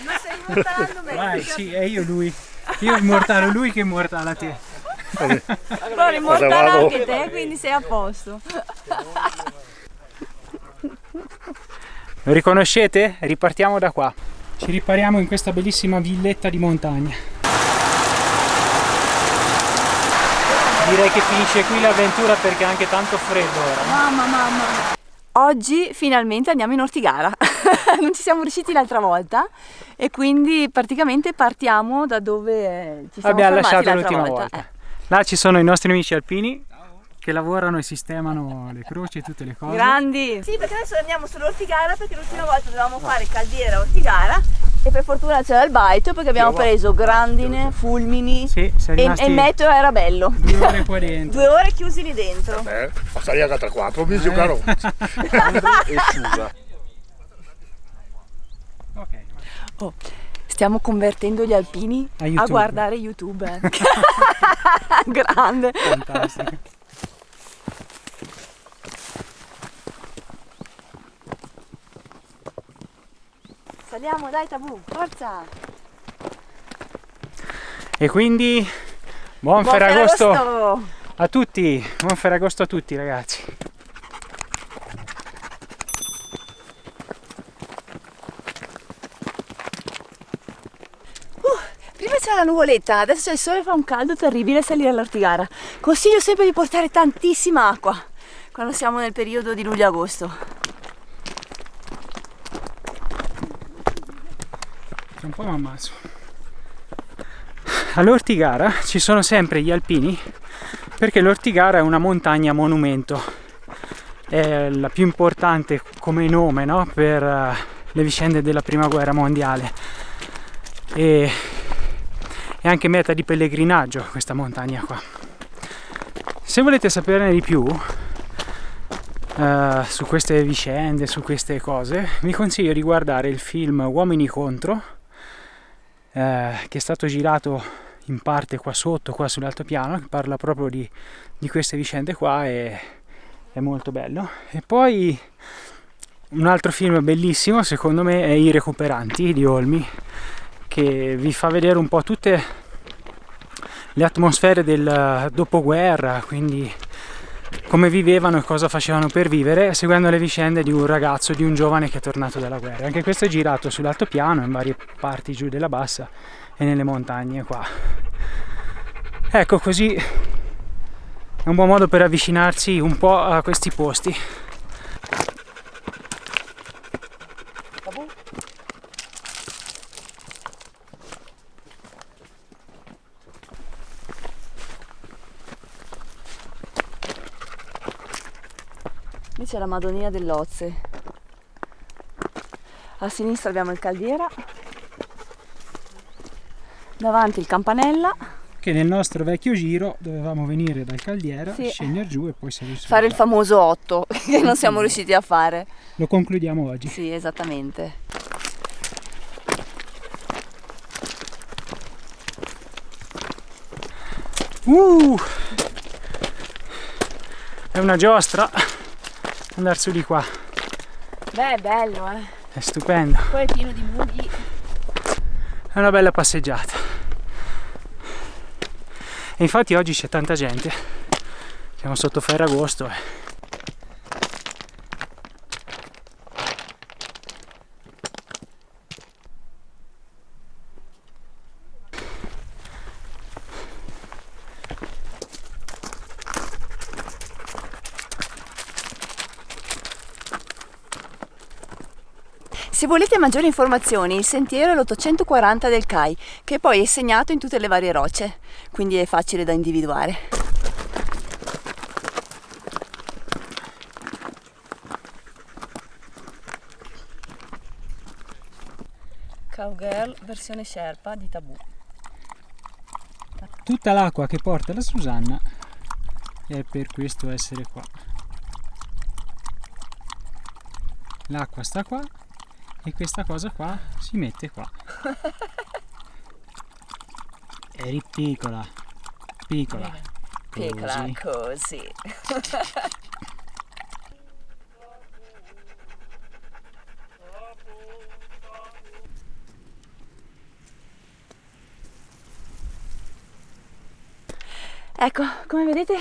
non stai immortalando me. Vai, sì, è io lui. Io immortalo lui che immortala te. Però immortala anche te, quindi sei a posto. Lo riconoscete? Ripartiamo da qua. Ci ripariamo in questa bellissima villetta di montagna. Direi che finisce qui l'avventura perché è anche tanto freddo ora. Mamma. Oggi finalmente andiamo in Ortigara. Non ci siamo riusciti l'altra volta e quindi praticamente partiamo da dove ci siamo abbiamo fermati lasciato l'altra l'ultima volta. Là ci sono i nostri amici alpini che lavorano e sistemano le croci e tutte le cose. Grandi! Sì, perché adesso andiamo sull'Ortigara perché l'ultima volta dovevamo fare caldiera a Ortigara e per fortuna c'era il baito perché abbiamo preso grandine, fulmini e il meteo era bello. 2 ore qua dentro. 2 ore chiusi lì dentro. Passaria tra 4 mi giocano. E scusa. Ok. Oh, stiamo convertendo gli alpini a guardare YouTube. Grande. Fantastico. Saliamo, dai Tabù, forza! E quindi buon Ferragosto a tutti, buon Ferragosto a tutti ragazzi. Prima c'era la nuvoletta, adesso c'è il sole, fa un caldo terribile salire all'Ortigara. Consiglio sempre di portare tantissima acqua quando siamo nel periodo di luglio-agosto. Un po' m'ammazzo. All'Ortigara ci sono sempre gli alpini perché l'Ortigara è una montagna monumento, è la più importante come nome, no? Per le vicende della prima guerra mondiale e è anche meta di pellegrinaggio questa montagna qua. Se volete saperne di più su queste vicende, su queste cose, vi consiglio di guardare il film Uomini contro, che è stato girato in parte qua sotto, qua sull'altopiano, che parla proprio di queste vicende qua e è molto bello. E poi un altro film bellissimo secondo me è I Recuperanti di Olmi, che vi fa vedere un po' tutte le atmosfere del dopoguerra, quindi come vivevano e cosa facevano per vivere, seguendo le vicende di un ragazzo, di un giovane che è tornato dalla guerra. Anche questo è girato sull'altopiano, in varie parti giù della bassa e nelle montagne qua. Ecco, così è un buon modo per avvicinarsi un po' a questi posti. Lì c'è la Madonnina dell'Ozze. A sinistra abbiamo il Caldiera. Davanti il Campanella. Che nel nostro vecchio giro dovevamo venire dal Caldiera, scendere giù e poi salire su. Fare il famoso 8 che non siamo riusciti a fare. Lo concludiamo oggi. Sì, esattamente. È una giostra andare su di qua. Beh, è bello, È stupendo. Poi è pieno di mughi. È una bella passeggiata. E infatti oggi c'è tanta gente. Siamo sotto Ferragosto. Se volete maggiori informazioni, il sentiero è l'840 del CAI, che poi è segnato in tutte le varie rocce, quindi è facile da individuare. Cowgirl versione Sherpa di Tabù. Tutta l'acqua che porta la Susanna è per questo essere qua. L'acqua sta qua e questa cosa qua si mette qua. Eri piccola, piccola, Piccola così. Ecco, come vedete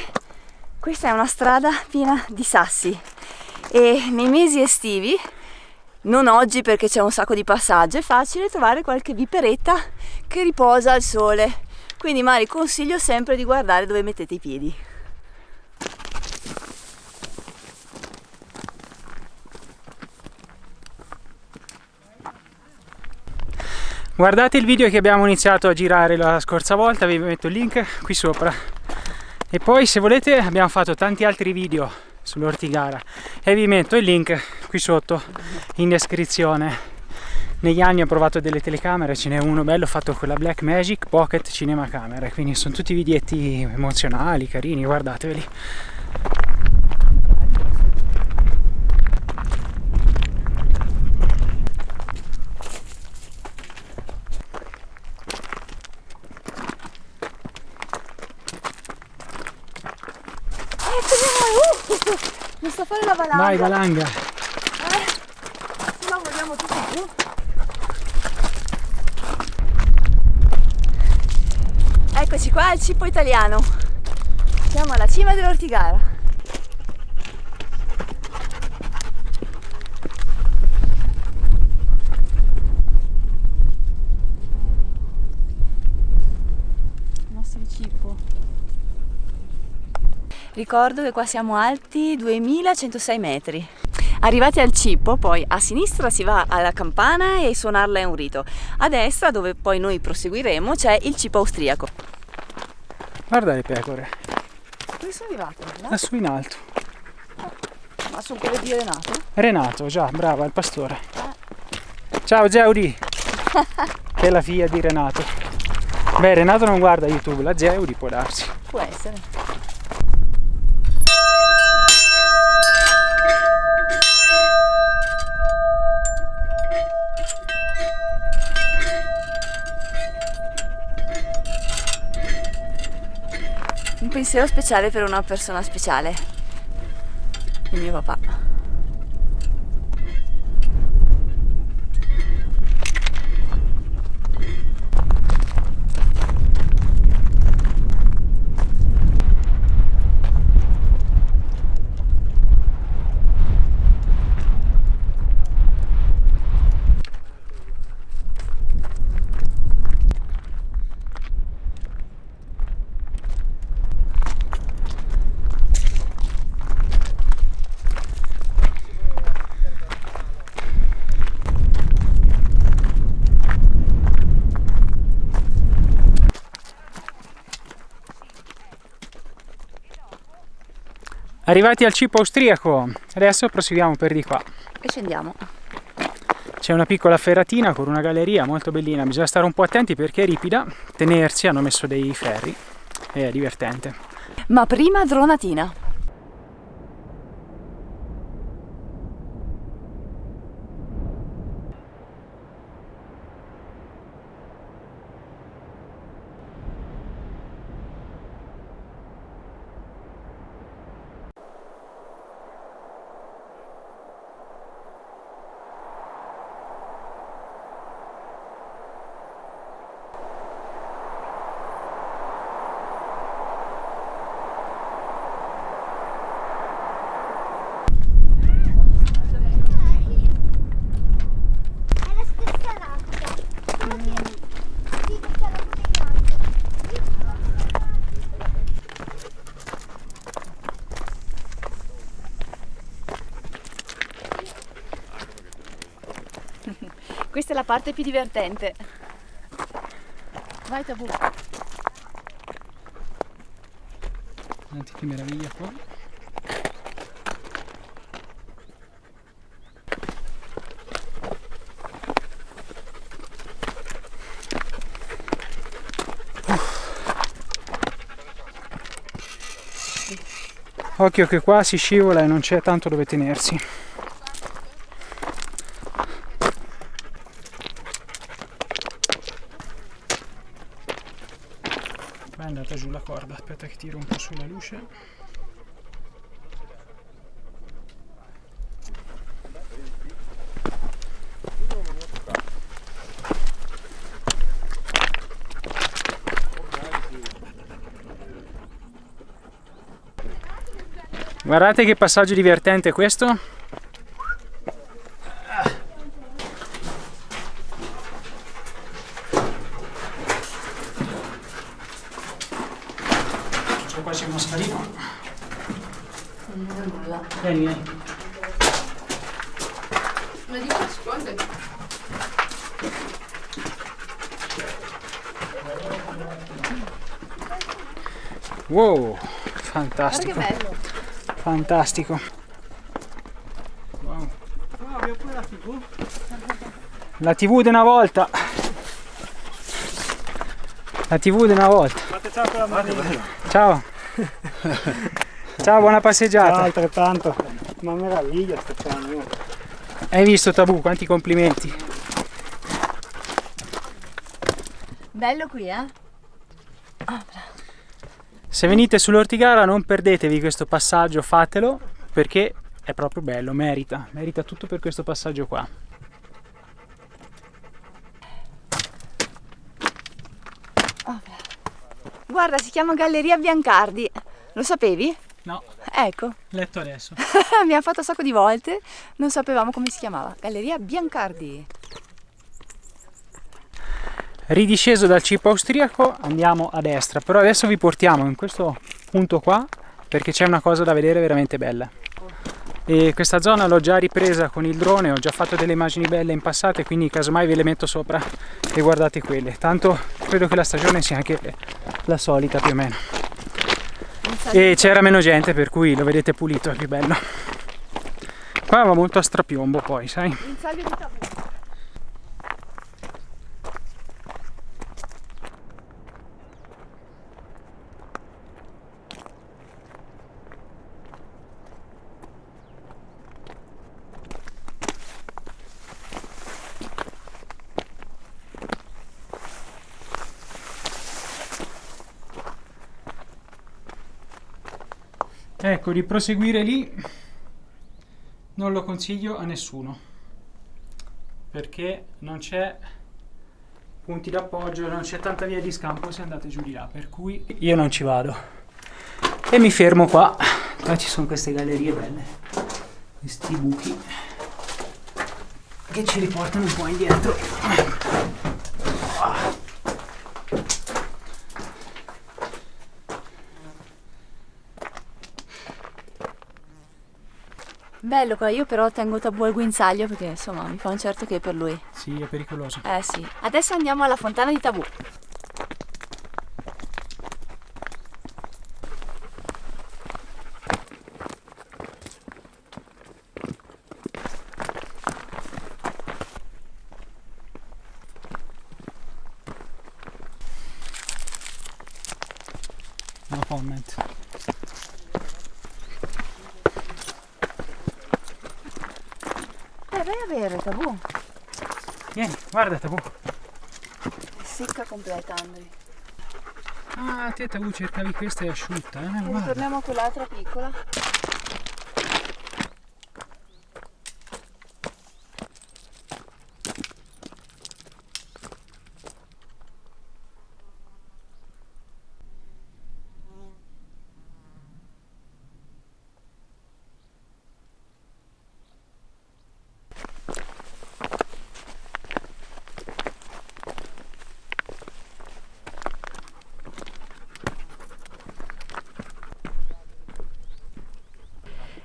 questa è una strada piena di sassi e nei mesi estivi, non oggi perché c'è un sacco di passaggio, è facile trovare qualche viperetta che riposa al sole, quindi Mari consiglio sempre di guardare dove mettete i piedi. Guardate il video che abbiamo iniziato a girare la scorsa volta, vi metto il link qui sopra. E poi se volete abbiamo fatto tanti altri video sull'Ortigara e vi metto il link qui sotto in descrizione. Negli anni ho provato delle telecamere, ce n'è uno bello fatto con la Blackmagic Pocket Cinema Camera, quindi sono tutti videetti emozionali, carini, guardateveli. Non sto a fare la valanga. Vai, valanga. Se no vogliamo tutti giù. Eccoci qua al Cippo Italiano. Siamo alla cima dell'Ortigara. Il nostro Cippo. Ricordo che qua siamo alti 2106 metri. Arrivati al Cippo, poi a sinistra si va alla campana e suonarla è un rito. A destra, dove poi noi proseguiremo, c'è il Cippo austriaco. Guarda le pecore. Dove sono arrivato? No? Lassù in alto. Ma sono quelle di Renato? Renato, già, brava, il pastore. Ciao Geudi! Che è la figlia di Renato. Beh, Renato non guarda YouTube, la Geudi può darsi. Può essere. Un pensiero speciale per una persona speciale, il mio papà. Arrivati al Cippo austriaco, adesso proseguiamo per di qua. E scendiamo. C'è una piccola ferratina con una galleria molto bellina, bisogna stare un po' attenti perché è ripida, tenersi, hanno messo dei ferri, è divertente. Ma prima dronatina. Questa è la parte più divertente. Vai Tabù. Guardate che meraviglia qua. Occhio che qua si scivola e non c'è tanto dove tenersi. Qua è andata giù la corda, aspetta che tiro un po' sulla luce. Guardate che passaggio divertente questo. Qua c'è uno scalino. Non vedo nulla. Vieni, vieni. Ma di nasconde. Wow, Guarda fantastico. che bello. Fantastico. Wow. abbiamo pure la TV. La TV di una volta. La TV di una volta. Fate ciao con la Marina. Ciao. Ciao, buona passeggiata. Ciao, altrettanto. Ma meraviglia sta piano. Hai visto Tabù? Quanti complimenti. Bello qui, eh? Se venite sull'Ortigara non perdetevi questo passaggio, fatelo perché è proprio bello, merita tutto per questo passaggio qua. Guarda, si chiama Galleria Biancardi. Lo sapevi? No, Ecco, letto adesso. abbiamo fatto un sacco di volte, non sapevamo come si chiamava. Galleria Biancardi. Ridisceso dal cippo austriaco andiamo a destra, però adesso vi portiamo in questo punto qua perché c'è una cosa da vedere veramente bella. E questa zona l'ho già ripresa con il drone, ho già fatto delle immagini belle in passato e quindi casomai ve le metto sopra e guardate quelle. Tanto credo che la stagione sia anche la solita più o meno. E c'era meno gente per cui lo vedete pulito, è più bello. Qua va molto a strapiombo poi, sai? L'insaglio di Tabù. Ecco, di proseguire lì non lo consiglio a nessuno perché non c'è punti d'appoggio, non c'è tanta via di scampo se andate giù di là, per cui io non ci vado e mi fermo qua. Qua ci sono queste gallerie belle, questi buchi che ci riportano un po' indietro. Bello qua, io però tengo Tabù al guinzaglio perché insomma mi fa un certo che per lui. Sì, è pericoloso. Eh sì. Adesso andiamo alla fontana di Tabù. No comment. Vai a bere Tabù. Vieni, guarda Tabù. È secca completa, Andri. Ah, te Tabù cercavi questa, è asciutta, guarda. Ritorniamo a quell'altra piccola.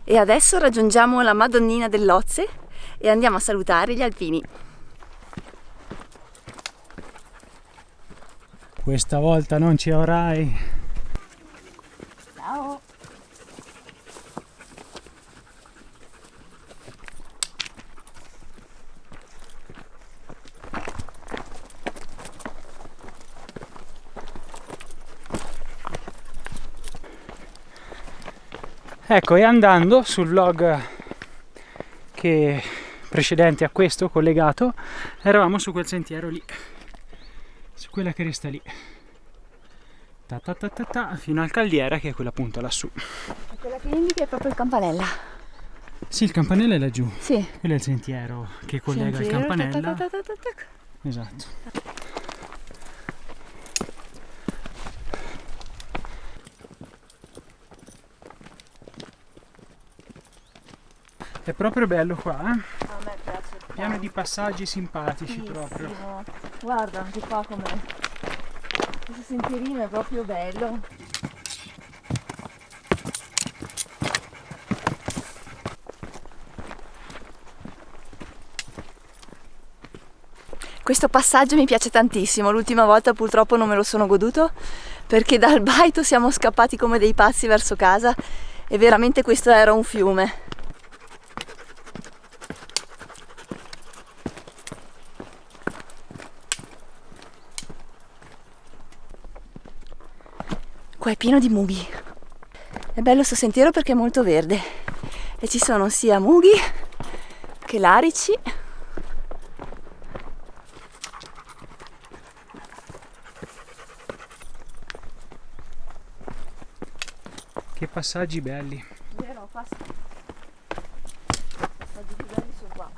E adesso raggiungiamo la Madonnina dell'Ozze e andiamo a salutare gli alpini. Questa volta non ci avrai. Ciao! Ecco, e andando sul vlog che precedente a questo, collegato, eravamo su quel sentiero lì, su quella cresta lì, ta ta ta ta ta, fino al Caldiera, che è quella punta lassù. E quella che indica è proprio il campanella. Sì, il campanello è laggiù, Sì. quello è il sentiero che collega il Sentiero, campanella. ta ta ta ta ta ta. Esatto. È proprio bello qua, A me piace. pieno di passaggi simpatici Bellissimo. proprio. Guarda anche qua com'è. Questo sentierino è proprio bello. Questo passaggio mi piace tantissimo, l'ultima volta purtroppo non me lo sono goduto perché dal baito siamo scappati come dei pazzi verso casa e veramente questo era un fiume. Qua è pieno di mughi. È bello sto sentiero perché è molto verde e ci sono sia mughi che larici. Che passaggi belli. Vero, passaggi più belli sono qua.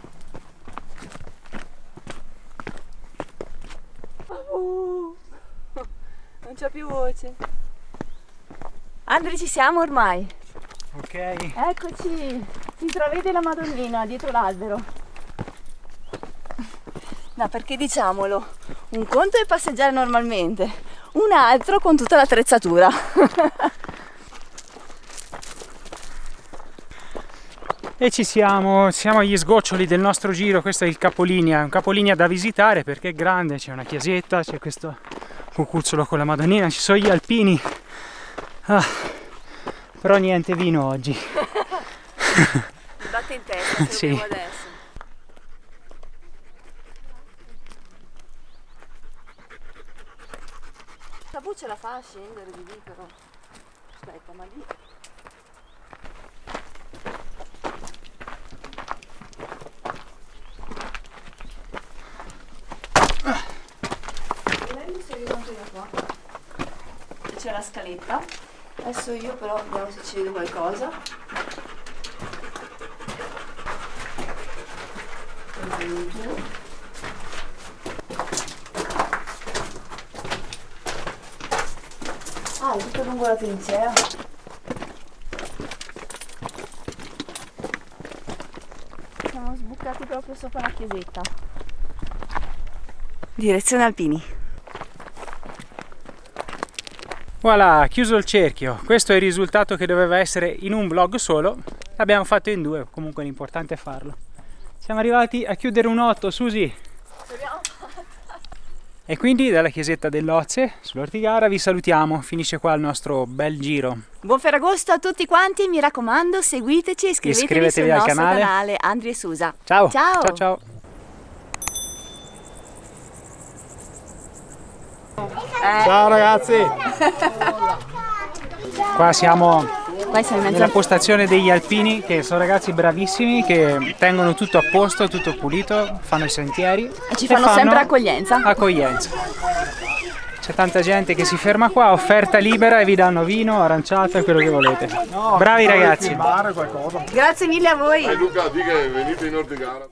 Non c'ho più voce. Andri, ci siamo ormai. Ok. Eccoci, si intravede la Madonnina dietro l'albero. No, perché diciamolo, un conto è passeggiare normalmente, un altro con tutta l'attrezzatura. E siamo agli sgoccioli del nostro giro. Questo è il capolinea, un capolinea da visitare perché è grande, c'è una chiesetta, c'è questo cucuzzolo con la Madonnina, ci sono gli alpini. Però niente vino oggi. Mi batte in testa se Sì. lo bevo adesso. Tabù ce la fa a scendere di lì però. Aspetta, ma lì... Volendo si arriva anche da qua. C'è la scaletta. Adesso io però vediamo se ci vedo qualcosa. Ah, è tutto lungo la trincea. Siamo sbucati proprio sopra la chiesetta. Direzione Alpini. Voilà, chiuso il cerchio. Questo è il risultato che doveva essere in un vlog solo. L'abbiamo fatto in due, comunque l'importante è farlo. Siamo arrivati a chiudere un 8, Susi. E quindi dalla chiesetta dell'Ozze sull'Ortigara vi salutiamo. Finisce qua il nostro bel giro. Buon Ferragosto a tutti quanti e mi raccomando seguiteci e iscrivetevi sul al nostro canale. canale Andri e Susa. Ciao! Ciao! Ciao ciao! Ciao ragazzi! Qua siamo Qua siamo in mezzo nella postazione degli alpini, che sono ragazzi bravissimi, che tengono tutto a posto, tutto pulito, fanno i sentieri e ci fanno sempre accoglienza. accoglienza. C'è tanta gente che si ferma qua, offerta libera e vi danno vino, aranciata e quello che volete. Bravi ragazzi! Filmare qualcosa. Grazie mille a voi. Luca, di che venite in Ortigara.